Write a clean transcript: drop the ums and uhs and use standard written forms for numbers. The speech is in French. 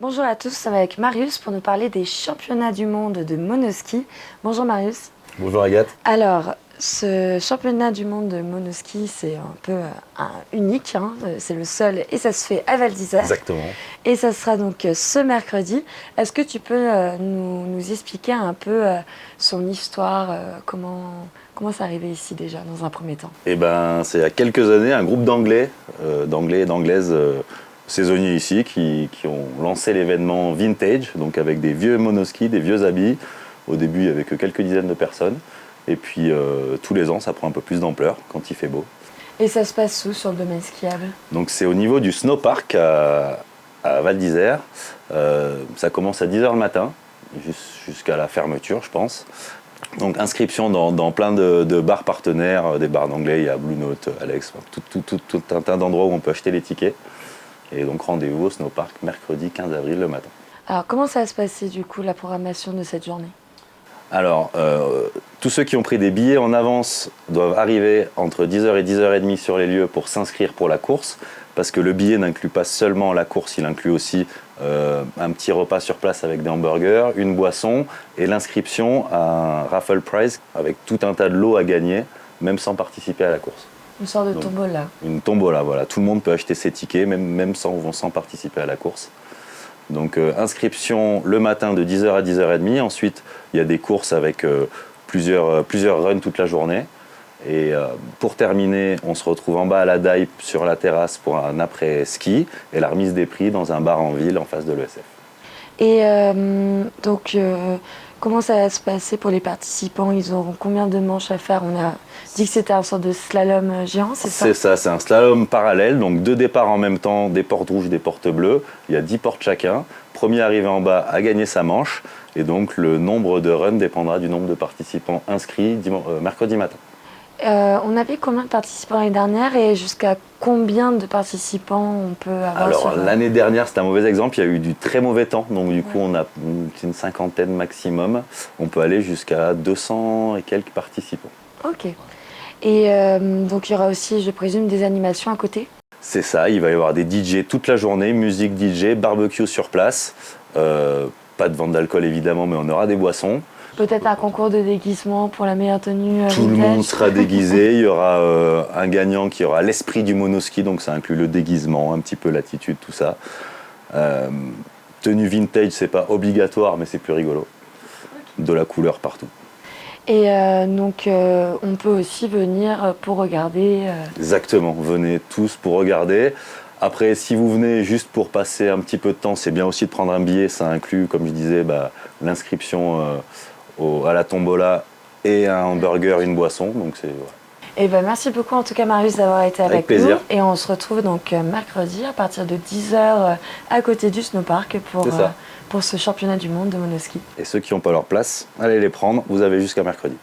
Bonjour à tous, ça va avec Marius pour nous parler des championnats du monde de monoski. Bonjour Marius. Bonjour Agathe. Alors, ce championnat du monde de monoski, c'est un peu unique, hein. C'est le seul et ça se fait à Val d'Isère. Exactement. Et ça sera donc ce mercredi. Est-ce que tu peux nous expliquer un peu son histoire, comment c'est arrivé ici déjà dans un premier temps? Eh ben, c'est il y a quelques années un groupe d'Anglais et d'Anglaises saisonniers ici qui ont lancé l'événement Vintage, donc avec des vieux monoskis, des vieux habits. Au début, il n'y avait que quelques dizaines de personnes. Et puis tous les ans, ça prend un peu plus d'ampleur quand il fait beau. Et ça se passe où sur le domaine skiable? Donc c'est au niveau du snowpark à Val d'Isère. Ça commence à 10h le matin, jusqu'à la fermeture, je pense. Donc inscription dans plein de bars partenaires, des bars d'anglais, il y a Blue Note, Alex, tout un tas d'endroits où on peut acheter les tickets. Et donc rendez-vous au snowpark mercredi 15 avril le matin. Alors, comment ça va se passer du coup, la programmation de cette journée? Alors, tous ceux qui ont pris des billets en avance doivent arriver entre 10h et 10h30 sur les lieux pour s'inscrire pour la course, parce que le billet n'inclut pas seulement la course, il inclut aussi un petit repas sur place avec des hamburgers, une boisson et l'inscription à un raffle prize avec tout un tas de lots à gagner, même sans participer à la course. Une sorte de Donc, tombola. Une tombola, voilà. Tout le monde peut acheter ses tickets, même sans participer à la course. Donc inscription le matin de 10h à 10h30. Ensuite, il y a des courses avec plusieurs runs toute la journée. Et pour terminer, on se retrouve en bas à la Daï sur la terrasse pour un après-ski et la remise des prix dans un bar en ville en face de l'ESF. Et donc, comment ça va se passer pour les participants? Ils auront combien de manches à faire? On a dit que c'était un sorte de slalom géant, c'est ça? C'est ça, c'est un slalom parallèle, donc 2 départs en même temps, des portes rouges, des portes bleues. Il y a 10 portes chacun. Premier arrivé en bas a gagné sa manche. Et donc le nombre de runs dépendra du nombre de participants inscrits mercredi matin. On avait combien de participants l'année dernière et jusqu'à combien de participants on peut avoir? Alors l'année dernière, c'était un mauvais exemple, il y a eu du très mauvais temps, donc du coup on a une cinquantaine maximum. On peut aller jusqu'à 200 et quelques participants. Ok. Et donc il y aura aussi, je présume, des animations à côté? C'est ça, il va y avoir des DJ toute la journée, musique DJ, barbecue sur place. Pas de vente d'alcool évidemment, mais on aura des boissons. Peut-être un concours de déguisement pour la meilleure tenue Tout le vintage. monde sera déguisé, il y aura un gagnant qui aura l'esprit du monoski, donc ça inclut le déguisement, un petit peu l'attitude, tout ça. Tenue vintage, c'est pas obligatoire, mais c'est plus rigolo. De la couleur partout. Et donc on peut aussi venir pour regarder. Exactement, venez tous pour regarder. Après, si vous venez juste pour passer un petit peu de temps, c'est bien aussi de prendre un billet, ça inclut, comme je disais, l'inscription à la tombola et un hamburger, une boisson, donc c'est... Voilà. Et ben merci beaucoup en tout cas Marius d'avoir été avec plaisir. nous. Et on se retrouve donc mercredi à partir de 10h à côté du snowpark pour ce championnat du monde de monoski. Et ceux qui n'ont pas leur place, allez les prendre, vous avez jusqu'à mercredi.